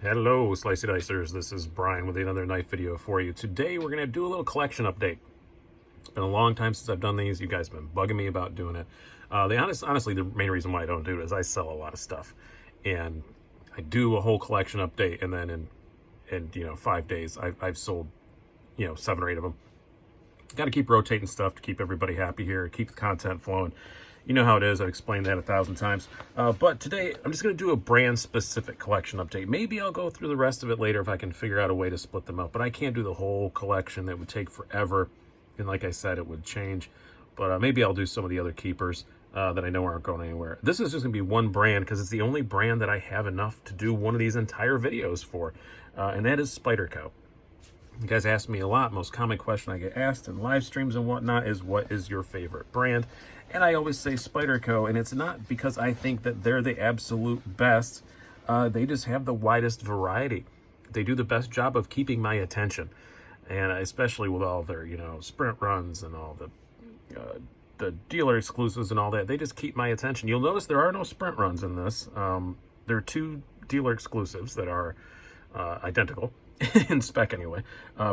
Hello, Slicey Dicers. This is Brian with another knife video for you. Today we're going to do a little collection update. It's been a long time since I've done these. You guys have been bugging me about doing it. Honestly, the main reason why I don't do it is I sell a lot of stuff. And I do a whole collection update, and then in 5 days, I've sold, 7 or 8 of them. Got to keep rotating stuff to keep everybody happy here, keep the content flowing. You know how it is. I've explained that 1,000 times. But today, I'm just going to do a brand-specific collection update. Maybe I'll go through the rest of it later if I can figure out a way to split them up. But I can't do the whole collection. That would take forever. And like I said, it would change. But maybe I'll do some of the other keepers that I know aren't going anywhere. This is just going to be one brand because it's the only brand that I have enough to do one of these entire videos for. And that is Spyderco. You guys ask me a lot. Most common question I get asked in live streams and whatnot is, what is your favorite brand? And I always say Spyderco, and it's not because I think that they're the absolute best. They just have the widest variety. They do the best job of keeping my attention, and especially with all their, sprint runs and all the dealer exclusives and all that. They just keep my attention. You'll notice there are no sprint runs in this. There are 2 dealer exclusives that are identical in spec anyway,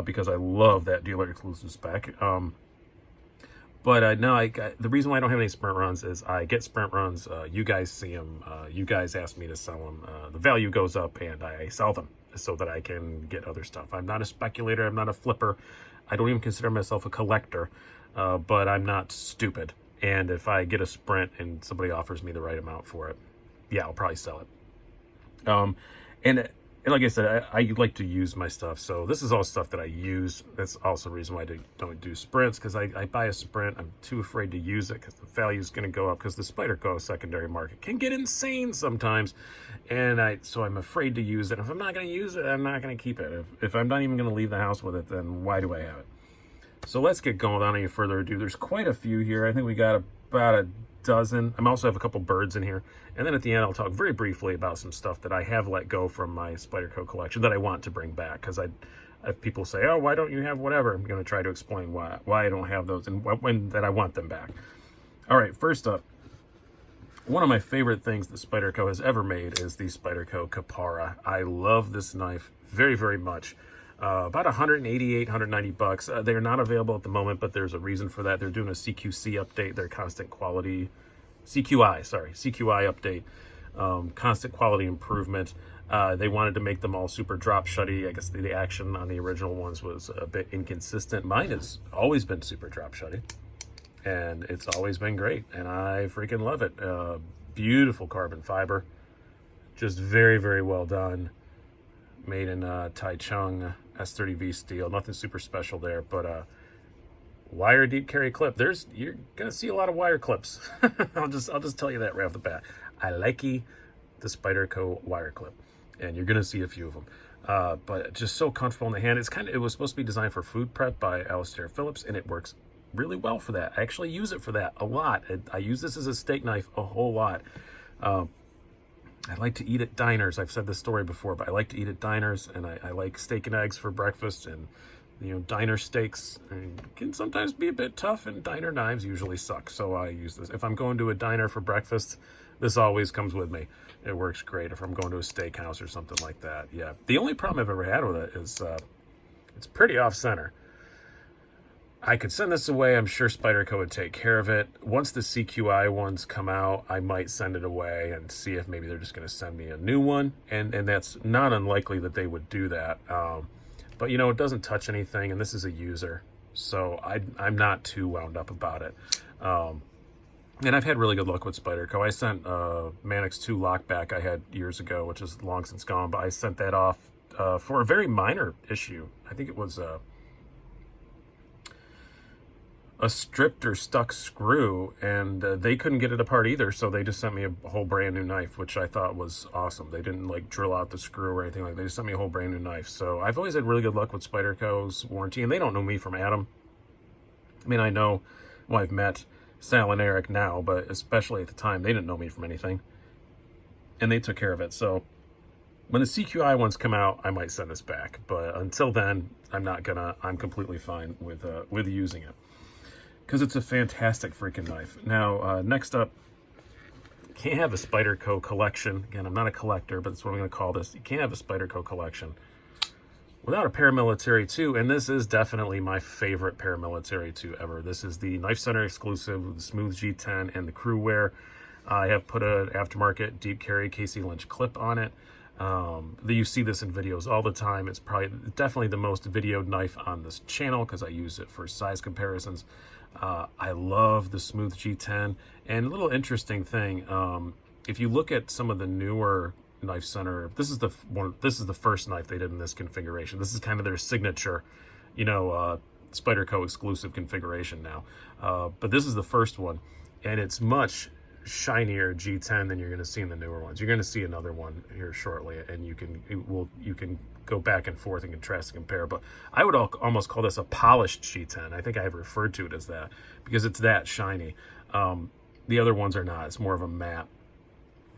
because I love that dealer exclusive spec. But no, the reason why I don't have any sprint runs is I get sprint runs. You guys see them. You guys ask me to sell them. The value goes up, and I sell them so that I can get other stuff. I'm not a speculator. I'm not a flipper. I don't even consider myself a collector, but I'm not stupid. And if I get a sprint and somebody offers me the right amount for it, yeah, I'll probably sell it. And like I said, I like to use my stuff. So this is all stuff that I use. That's also the reason why I don't do sprints, because I buy a sprint. I'm too afraid to use it because the value is going to go up, because the Spyderco secondary market can get insane sometimes. And so I'm afraid to use it. If I'm not going to use it, I'm not going to keep it. If I'm not even going to leave the house with it, then why do I have it? So let's get going without any further ado. There's quite a few here. I think we got about a dozen. I also have a couple Byrds in here, and then at the end I'll talk very briefly about some stuff that I have let go from my Spyderco collection that I want to bring back, because I have people say, oh, why don't you have whatever? I'm going to try to explain why I don't have those and when that I want them back. All right, first up, one of my favorite things that Spyderco has ever made is the Spyderco Capara. I love this knife very, very much. About 188, 190 bucks. They're not available at the moment, but there's a reason for that. They're doing a CQC update, their constant quality, CQI update, constant quality improvement. They wanted to make them all super drop shutty. I guess the action on the original ones was a bit inconsistent. Mine has always been super drop shutty, and it's always been great, and I freaking love it. Beautiful carbon fiber, just very, very well done. Made in Taichung S30V steel. Nothing super special there, but wire deep carry clip. You're gonna see a lot of wire clips. I'll just tell you that right off the bat. I like the Spyderco wire clip, and you're gonna see a few of them. But just so comfortable in the hand. It was supposed to be designed for food prep by Alistair Phillips, and it works really well for that. I actually use it for that a lot. I use this as a steak knife a whole lot. I like to eat at diners. I've said this story before, but I like to eat at diners, and I like steak and eggs for breakfast, and diner steaks can sometimes be a bit tough, and diner knives usually suck, so I use this. If I'm going to a diner for breakfast, this always comes with me. It works great. If I'm going to a steakhouse or something like that, yeah. The only problem I've ever had with it is it's pretty off-center. I could send this away. I'm sure Spyderco would take care of it. Once the CQI ones come out, I might send it away and see if maybe they're just going to send me a new one. And that's not unlikely that they would do that. But, it doesn't touch anything, and this is a user. So I'm not too wound up about it. And I've had really good luck with Spyderco. I sent Manix 2 Lockback I had years ago, which is long since gone. But I sent that off for a very minor issue. I think it was a stripped or stuck screw, and they couldn't get it apart either, so they just sent me a whole brand new knife, which I thought was awesome. They didn't drill out the screw or anything like that. They just sent me a whole brand new knife. So I've always had really good luck with Spyderco's warranty, and they don't know me from Adam. I mean, I've met Sal and Eric now, but especially at the time, they didn't know me from anything, and they took care of it. So when the CQI ones come out, I might send this back, but until then, I'm completely fine with using it, because it's a fantastic freaking knife. Now, next up can't have a Spyderco collection. Again, I'm not a collector, but that's what I'm going to call this. You can't have a Spyderco collection without a paramilitary 2, and this is definitely my favorite paramilitary 2 ever. This is the Knife Center exclusive with the Smooth G10 and the crew wear. I have put an aftermarket deep carry Casey Lynch clip on it. You see this in videos all the time. It's definitely the most videoed knife on this channel because I use it for size comparisons. I love the Smooth G10. And a little interesting thing, if you look at some of the newer Knife Center, this is the first knife they did in this configuration. This is kind of their signature, Spyderco exclusive configuration now. But this is the first one, and it's much shinier G10 than you're going to see in the newer ones. You're going to see another one here shortly, and you can go back and forth and contrast and compare. But I would almost call this a polished G10. I think I have referred to it as that because it's that shiny. The other ones are not. It's more of a matte.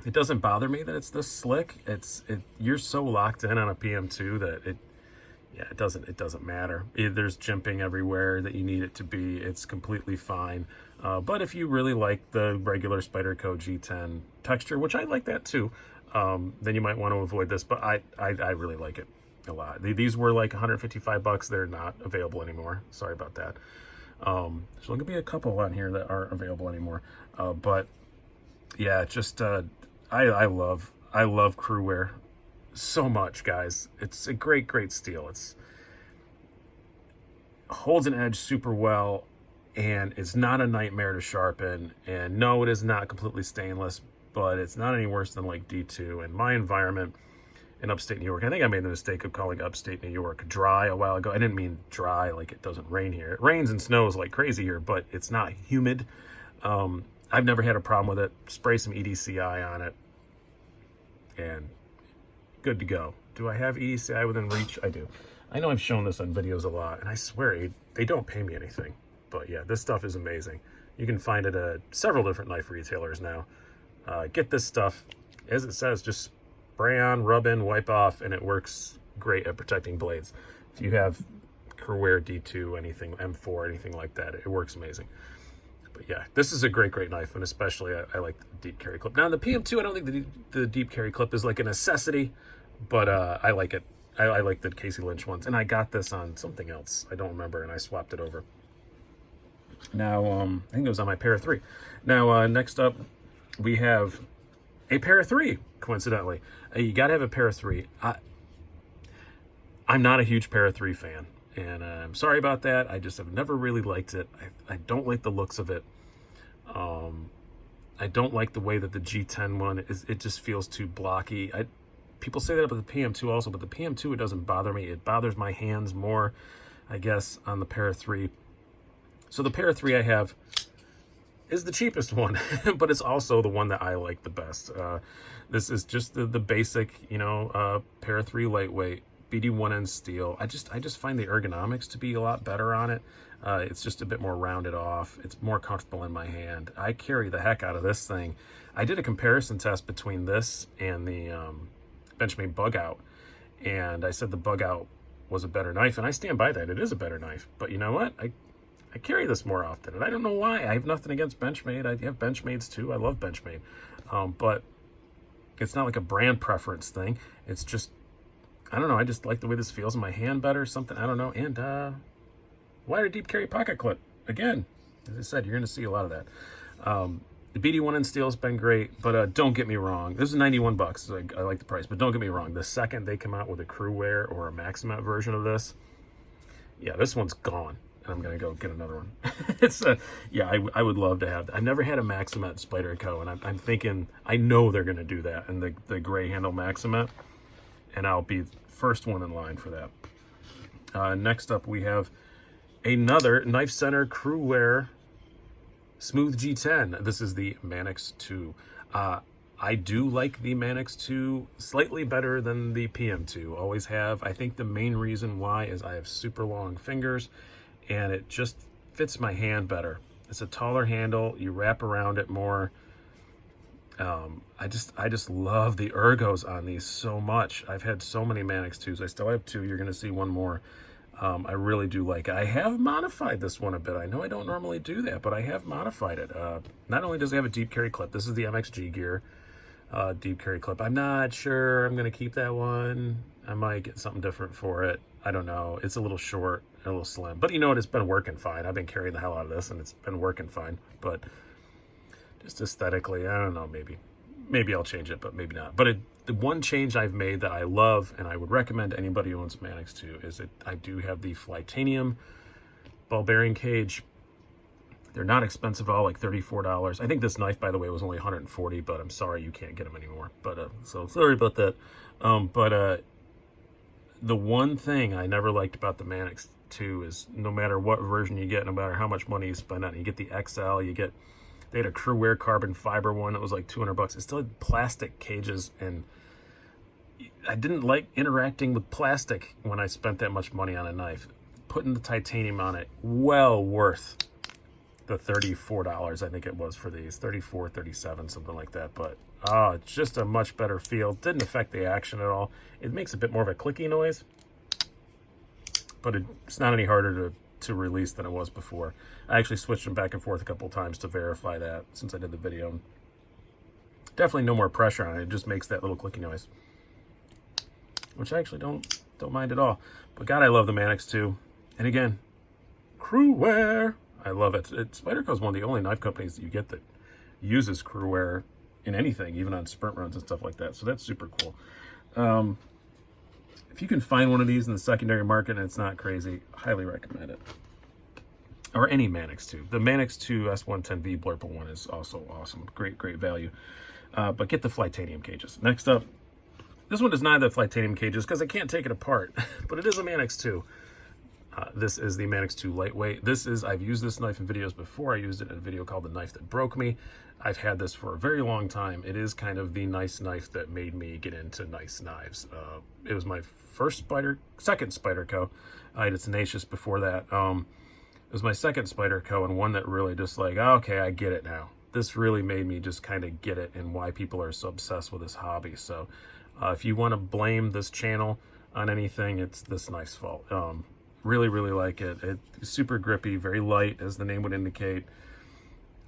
It doesn't bother me that it's this slick. You're so locked in on a PM2 that it doesn't matter. There's jimping everywhere that you need it to be. It's completely fine. But if you really like the regular Spyderco G10 texture, which I like that too, then you might want to avoid this. But I really like it a lot. These were like 155 bucks. They're not available anymore. Sorry about that. So there's going to be a couple on here that aren't available anymore. But yeah, just I love crew wear so much, guys. It's a great steel. It's holds an edge super well, and it's not a nightmare to sharpen. And no, it is not completely stainless, but it's not any worse than like D2. And my environment in upstate New York, I think I made the mistake of calling upstate New York dry a while ago. I didn't mean dry like it doesn't rain here. It rains and snows like crazy here, but it's not humid. I've never had a problem with it. Spray some EDCI on it, and good to go. Do I have EDCI within reach? I do. I know I've shown this on videos a lot, and I swear they don't pay me anything. But yeah, this stuff is amazing. You can find it at several different knife retailers now. Get this stuff. As it says, just spray on, rub in, wipe off, and it works great at protecting blades. If you have Crewwear D2, anything, M4, anything like that, it works amazing. But yeah, this is a great knife, and especially I like the deep carry clip. Now, in the PM2, I don't think the deep carry clip is like a necessity, but I like it. I like the Casey Lynch ones, and I got this on something else. I don't remember, and I swapped it over. Now, I think it was on my Para 3. Now, next up, we have a Para 3, coincidentally. You got to have a Para 3. I'm not a huge Para 3 fan. And I'm sorry about that. I just have never really liked it. I don't like the looks of it. I don't like the way that the G10 one is. It just feels too blocky. People say that about the PM2 also, but the PM2, it doesn't bother me. It bothers my hands more, I guess, on the Para 3. So the Para 3 I have is the cheapest one, but it's also the one that I like the best. This is just the basic, Para 3 lightweight. BD1N steel. I just find the ergonomics to be a lot better on it. It's just a bit more rounded off. It's more comfortable in my hand. I carry the heck out of this thing. I did a comparison test between this and the Benchmade Bug Out, and I said the Bug Out was a better knife, and I stand by that. It is a better knife, but you know what? I carry this more often, and I don't know why. I have nothing against Benchmade. I have Benchmades too. I love Benchmade, but it's not like a brand preference thing. It's just, I don't know, I just like the way this feels in my hand better, something, I don't know. And wider deep carry pocket clip. Again, as I said, you're going to see a lot of that. The BD1N steel has been great, but don't get me wrong. This is 91 bucks. So I like the price, but don't get me wrong. The second they come out with a Crewwear or a Maximat version of this, yeah, this one's gone. And I'm going to go get another one. Yeah, I would love to have that. I've never had a Maximat Spyderco, and I'm thinking, I know they're going to do that in the gray handle Maximat, and I'll be first one in line for that. Next up, we have another Knife Center Crewwear Smooth G10. This is the Manix 2. I do like the Manix 2 slightly better than the PM2. Always have. I think the main reason why is I have super long fingers, and it just fits my hand better. It's a taller handle. You wrap around it more. I just love the ergos on these so much. I've had so many Manix 2s. I still have 2. You're going to see one more I really do like it. I have modified this one a bit. I know I don't normally do that, but I have modified it. Not only does it have a deep carry clip, this is the MXG gear deep carry clip. I'm not sure I'm going to keep that one. I might get something different for it. I don't know. It's a little short, a little slim. But you know what? It's been working fine. I've been carrying the hell out of this, and it's been working fine. But just aesthetically, I don't know, maybe I'll change it, but maybe not. But the one change I've made that I love and I would recommend to anybody who owns a Mannix 2 is that I do have the Flytanium ball bearing cage. They're not expensive at all, like $34. I think this knife, by the way, was only $140, but I'm sorry you can't get them anymore. But so sorry about that. The one thing I never liked about the Mannix 2 is no matter what version you get, no matter how much money you spend on it, you get the XL, they had a Crewwear carbon fiber one that was like $200. It still had plastic cages, and I didn't like interacting with plastic when I spent that much money on a knife. Putting the titanium on it, well worth the $34 I think it was for these. 34, 37, something like that. But it's just a much better feel. Didn't affect the action at all. It makes a bit more of a clicky noise, but it's not any harder to release than it was before. I actually switched them back and forth a couple times to verify that since I did the video. Definitely no more pressure on it. It just makes that little clicky noise, which I actually don't mind at all. But God, I love the Mannix 2. And again, Crewwear. I love it. Spyderco is one of the only knife companies that you get that uses Crewwear in anything, even on sprint runs and stuff like that. So that's super cool. If you can find one of these in the secondary market and it's not crazy, highly recommend it. Or any Mannix 2. The Mannix 2 S110V Blurple one is also awesome. Great value. But get the Flytanium cages. Next up, this one does not have the Flytanium cages because I can't take it apart, but it is a Mannix 2. This is the Mannix 2 Lightweight. I've used this knife in videos before. I used it in a video called The Knife That Broke Me. I've had this for a very long time. It is kind of the nice knife that made me get into nice knives. It was my second Spyderco. I had a Tenacious before that. It was my second Spyderco, and one that really just like, okay, I get it now. This really made me just kind of get it and why people are so obsessed with this hobby. So if you want to blame this channel on anything, it's this knife's fault. Really like it. It's super grippy, very light, as the name would indicate.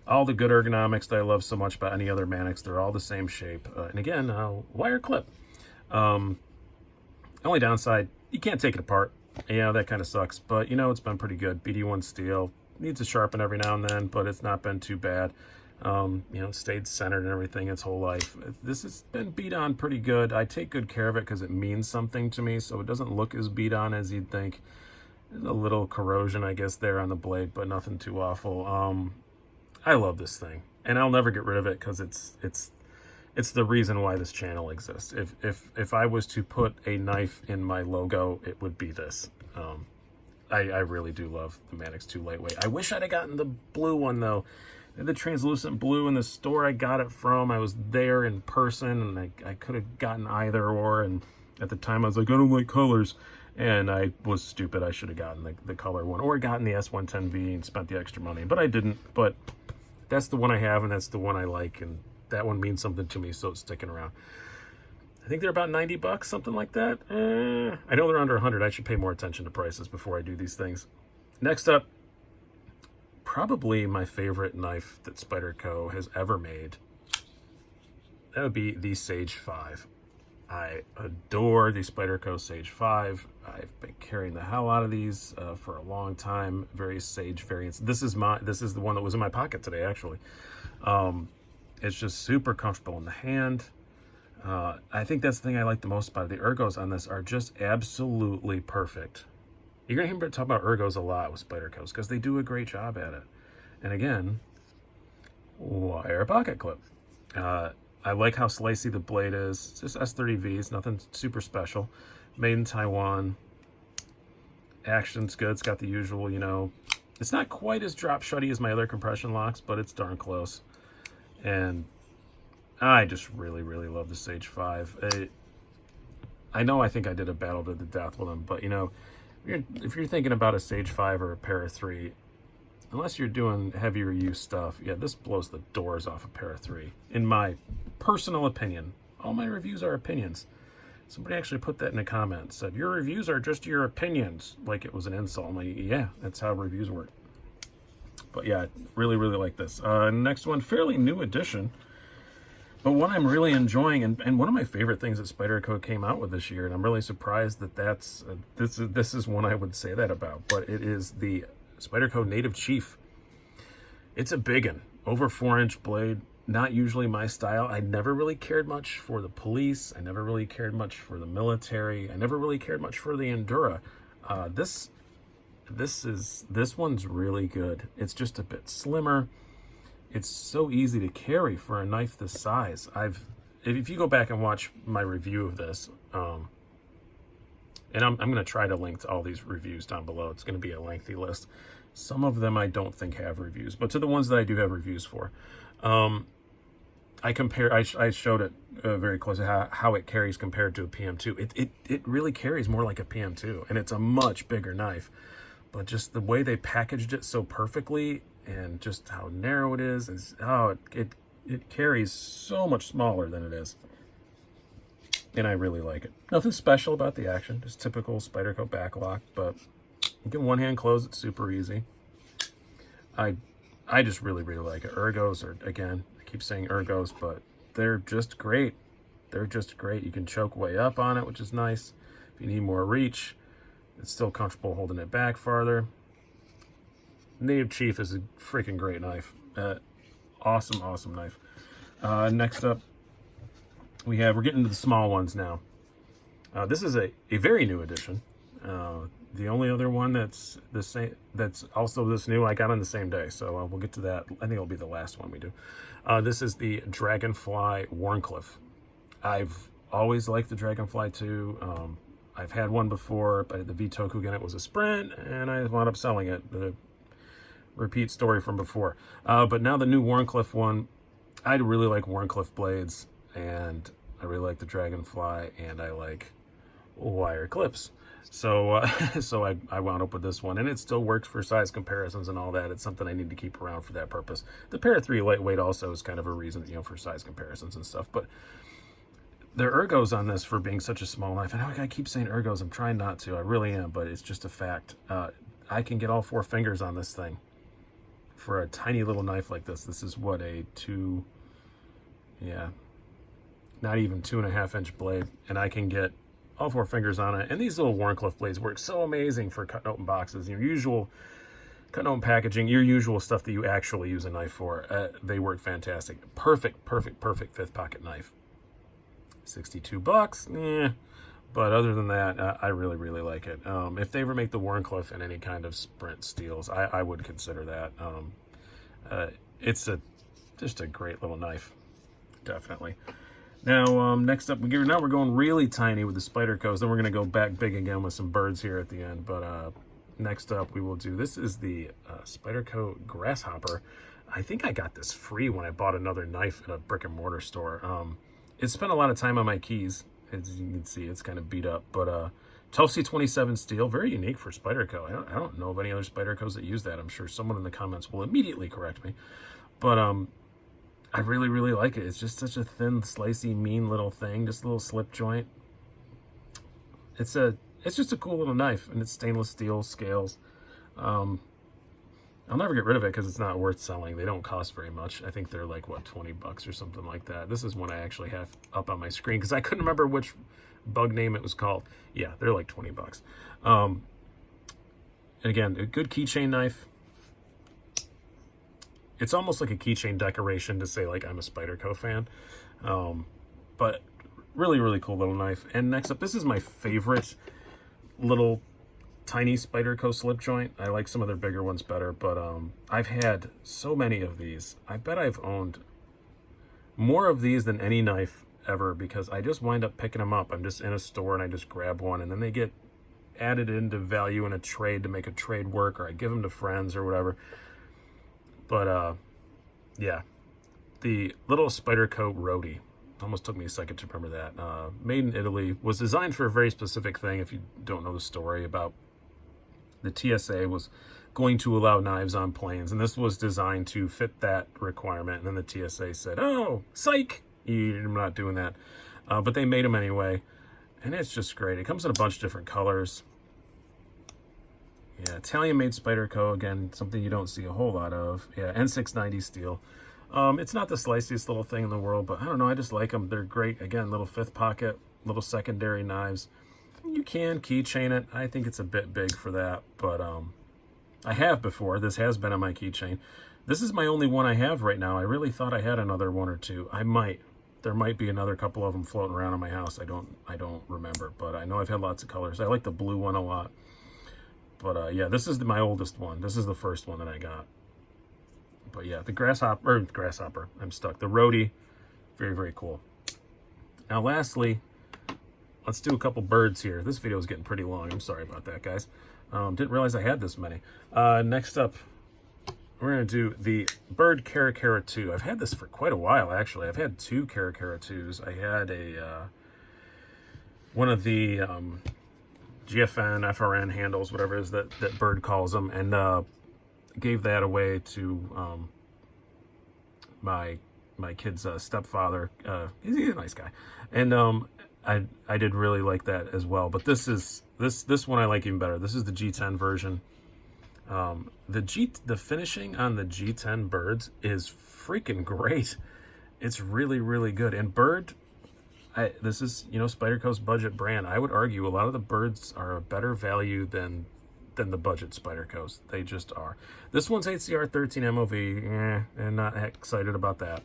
All the good ergonomics that I love so much about any other Mannix, they're all the same shape. And again, wire clip. Only downside, you can't take it apart. Yeah, that kind of sucks, but you know, it's been pretty good. BD1 steel, needs a sharpen every now and then, but it's not been too bad. You know, stayed centered and everything its whole life. This has been beat on pretty good. I take good care of it because it means something to me, so it doesn't look as beat on as you'd think. There's a little corrosion, I guess, there on the blade, but nothing too awful. I love this thing, and I'll never get rid of it because it's the reason why this channel exists. If I was to put a knife in my logo, it would be this. I really do love the Mannix 2 Lightweight. I wish I'd have gotten the blue one though. The translucent blue in the store I got it from. I was there in person, and I could have gotten either or. And at the time I was like, I don't like colors, and I was stupid. I should have gotten the color one, or gotten the S110V and spent the extra money, but I didn't. But that's the one I have, and that's the one I like, and that one means something to me, so it's sticking around. I think they're about $90, something like that. I know they're under 100. I should pay more attention to prices before I do these things. Next up, probably my favorite knife that Spyderco has ever made. That would be the Sage 5. I adore the Spyderco Sage 5. I've been carrying the hell out of these for a long time. Various Sage variants. This is the one that was in my pocket today, actually. It's just super comfortable in the hand. I think that's the thing I like the most about it. The ergos on this are just absolutely perfect. You're going to hear me talk about ergos a lot with Spydercos because they do a great job at it. And again, wire pocket clip. I like how slicey the blade is. It's just S30Vs, nothing super special. Made in Taiwan. Action's good. It's got the usual, you know, it's not quite as drop shutty as my other compression locks, but it's darn close. And I just really love the Sage 5. I think I did a battle to the death with them, but you know, if you're thinking about a Sage 5 or a Para 3, unless you're doing heavier use stuff, yeah, this blows the doors off a Para 3, in my personal opinion. All my reviews are opinions. Somebody actually put that in a comment, said, your reviews are just your opinions, like it was an insult. I'm like, yeah, that's how reviews work. But yeah, really, really like this. Next one, fairly new edition, but one I'm really enjoying, and one of my favorite things that Spyderco came out with this year, and I'm really surprised that this is one I would say that about, but it is the Spyderco Native Chief. It's a big one, over 4-inch blade, not usually my style. I never really cared much for the police. I never really cared much for the military. I never really cared much for the Endura. This one's really good. It's just a bit slimmer. It's so easy to carry for a knife this size. If you go back and watch my review of this, and I'm going to try to link to all these reviews down below. It's going to be a lengthy list. Some of them I don't think have reviews, but to the ones that I do have reviews for, I showed it very close to how it carries compared to a PM2. It really carries more like a PM2, and it's a much bigger knife. But just the way they packaged it so perfectly, and just how narrow it is it carries so much smaller than it is. And I really like it. Nothing special about the action, just typical Spyderco backlock, but you can one-hand close it super easy. I just really, really like it. Ergos are, again, I keep saying ergos, but they're just great. They're just great. You can choke way up on it, which is nice. If you need more reach, it's still comfortable holding it back farther. Native Chief is a freaking great knife. Awesome, awesome knife. Next up, we're getting to the small ones now. This is a very new edition. The only other one that's the same, that's also this new, I got on the same day, so we'll get to that. I think it'll be the last one we do. This is the Dragonfly Wharncliffe. I've always liked the Dragonfly too. I've had one before, but the V-Tokugen, it was a Sprint, and I wound up selling it. The repeat story from before. But now the new Wharncliffe one, I really like Wharncliffe blades, and I really like the Dragonfly, and I like wire clips. So I wound up with this one, and it still works for size comparisons and all that. It's something I need to keep around for that purpose. The Para 3 lightweight also is kind of a reason, for size comparisons and stuff. But there are ergos on this for being such a small knife. And I keep saying ergos. I'm trying not to. I really am, but it's just a fact. I can get all 4 fingers on this thing for a tiny little knife like this. This is what, not even 2.5-inch blade, and I can get all 4 fingers on it. And these little Wharncliffe blades work so amazing for cutting open boxes. Your usual cutting open packaging, your usual stuff that you actually use a knife for. They work fantastic. Perfect fifth pocket knife. $62, yeah. But other than that, I really, really like it. If they ever make the Wharncliffe in any kind of Sprint steels, I would consider that. It's just a great little knife, definitely. Now, next up, we're going really tiny with the Spydercos. Then we're going to go back big again with some Byrds here at the end. But next up, we will do, this is the Spyderco Grasshopper. I think I got this free when I bought another knife at a brick and mortar store. It spent a lot of time on my keys. As you can see, it's kind of beat up. But 12C27 steel, very unique for Spyderco. I don't know of any other Spydercos that use that. I'm sure someone in the comments will immediately correct me. But I really, really like it. It's just such a thin, slicey, mean little thing. Just a little slip joint. It's just a cool little knife, and it's stainless steel scales. I'll never get rid of it because it's not worth selling. They don't cost very much. I think they're like, what, $20 or something like that. This is one I actually have up on my screen because I couldn't remember which bug name it was called. Yeah, they're like $20. And again, a good keychain knife. It's almost like a keychain decoration to say, like, I'm a Spyderco fan. But really, really cool little knife. And next up, this is my favorite little tiny Spyderco slip joint. I like some of their bigger ones better, but I've had so many of these. I bet I've owned more of these than any knife ever because I just wind up picking them up. I'm just in a store and I just grab one, and then they get added into value in a trade to make a trade work, or I give them to friends or whatever. But yeah, the little Spyderco Roadie, almost took me a second to remember that. Made in Italy, was designed for a very specific thing. If you don't know the story about the TSA was going to allow knives on planes, and this was designed to fit that requirement. And then the TSA said, "Oh, psych, you're not doing that." But they made them anyway. And it's just great. It comes in a bunch of different colors. Yeah, Italian-made Spyderco, again, something you don't see a whole lot of. Yeah, N690 steel. It's not the sliciest little thing in the world, but I don't know, I just like them. They're great. Again, little fifth pocket, little secondary knives. You can keychain it. I think it's a bit big for that, but I have before. This has been on my keychain. This is my only one I have right now. I really thought I had another one or two. I might. There might be another couple of them floating around in my house. I don't remember, but I know I've had lots of colors. I like the blue one a lot. But yeah, this is my oldest one. This is the first one that I got. But yeah, the grasshopper, I'm stuck. The roadie, very, very cool. Now lastly, let's do a couple birds here. This video is getting pretty long. I'm sorry about that, guys. Didn't realize I had this many. Next up, we're going to do the Byrd Caracara 2. I've had this for quite a while, actually. I've had two Caracara 2s. I had a one of the GFN, FRN handles, whatever it is that Byrd calls them, and gave that away to my kid's stepfather. He's a nice guy, and I did really like that as well. But this one I like even better. This is the G10 version. The finishing on the G10 Byrds is freaking great. It's really, really good. And Byrd, this is, you know, Spyderco's budget brand. I would argue a lot of the Byrds are a better value than the budget Spydercos. They just are. This one's HCR 13 MOV, and not excited about that.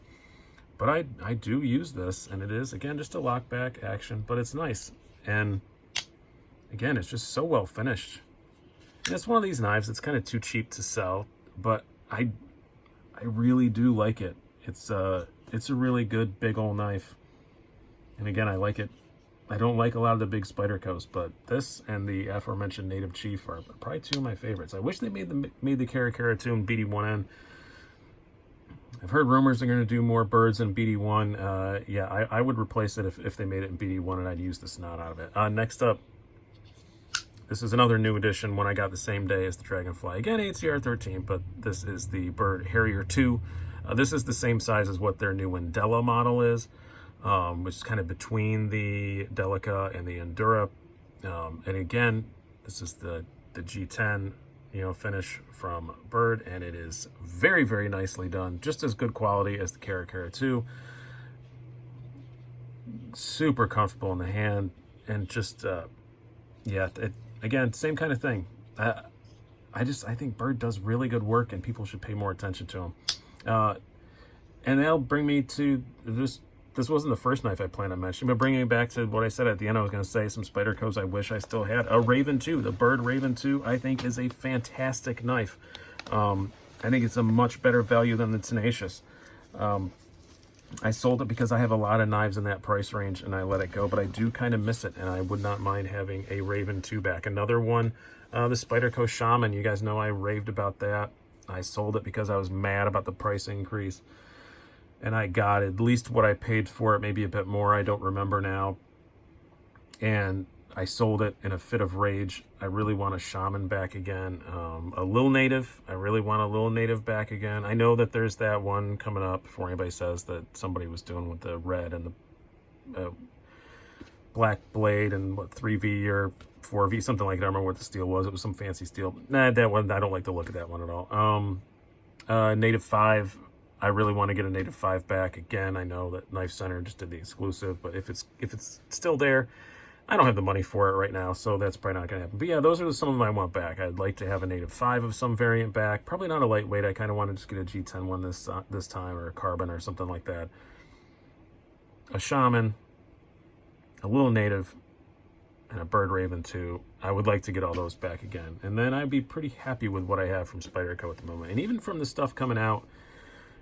But I do use this, and it is, again, just a lockback action, but it's nice. And again, it's just so well finished. And it's one of these knives that's kind of too cheap to sell, but I really do like it. It's a really good big old knife. And again, I like it. I don't like a lot of the big Spydercos, but this and the aforementioned Native Chief are probably two of my favorites. I wish they made the Caracara 2 and BD1N. I've heard rumors they're going to do more Byrds in BD1. Yeah, I would replace it if they made it in BD1, and I'd use the snot out of it. Next up, this is another new edition, one I got the same day as the Dragonfly. Again, HCR 13, but this is the Byrd Harrier 2. This is the same size as what their new Indela model is, which is kind of between the Delica and the Endura. And again, this is the G10, you know, finish from Byrd, and it is very, very nicely done. Just as good quality as the Caracara 2. Super comfortable in the hand, and just yeah, again, same kind of thing. I think Byrd does really good work, and people should pay more attention to them. And that'll bring me to this. This wasn't the first knife I planned on mentioning, but bringing it back to what I said at the end, I was going to say some Spydercos I wish I still had. A Raven 2, the Byrd Raven 2, I think is a fantastic knife. I think it's a much better value than the Tenacious. I sold it because I have a lot of knives in that price range, and I let it go, but I do kind of miss it, and I would not mind having a Raven 2 back. Another one, the Spyderco Shaman. You guys know I raved about that. I sold it because I was mad about the price increase, and I got at least what I paid for it, maybe a bit more. I don't remember now. And I sold it in a fit of rage. I really want a Shaman back again. A Lil Native. I really want a Lil Native back again. I know that there's that one coming up before anybody says that somebody was doing with the red and the black blade and what, 3V or 4V, something like that. I don't remember what the steel was. It was some fancy steel. Nah, that one, I don't like the look of that one at all. Native 5. I really want to get a Native 5 back again. I know that Knife Center just did the exclusive, but if it's still there, I don't have the money for it right now, so that's probably not going to happen. But yeah, those are some of them I want back. I'd like to have a Native 5 of some variant back. Probably not a lightweight. I kind of want to just get a G10 one this time, or a carbon or something like that. A Shaman, a Little Native, and a Byrd Raven 2. I would like to get all those back again. And then I'd be pretty happy with what I have from Spyderco at the moment. And even from the stuff coming out,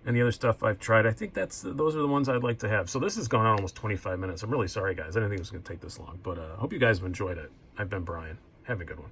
and the other stuff I've tried, I think those are the ones I'd like to have. So this has gone on almost 25 minutes. I'm really sorry, guys. I didn't think it was going to take this long. But I hope you guys have enjoyed it. I've been Brian. Have a good one.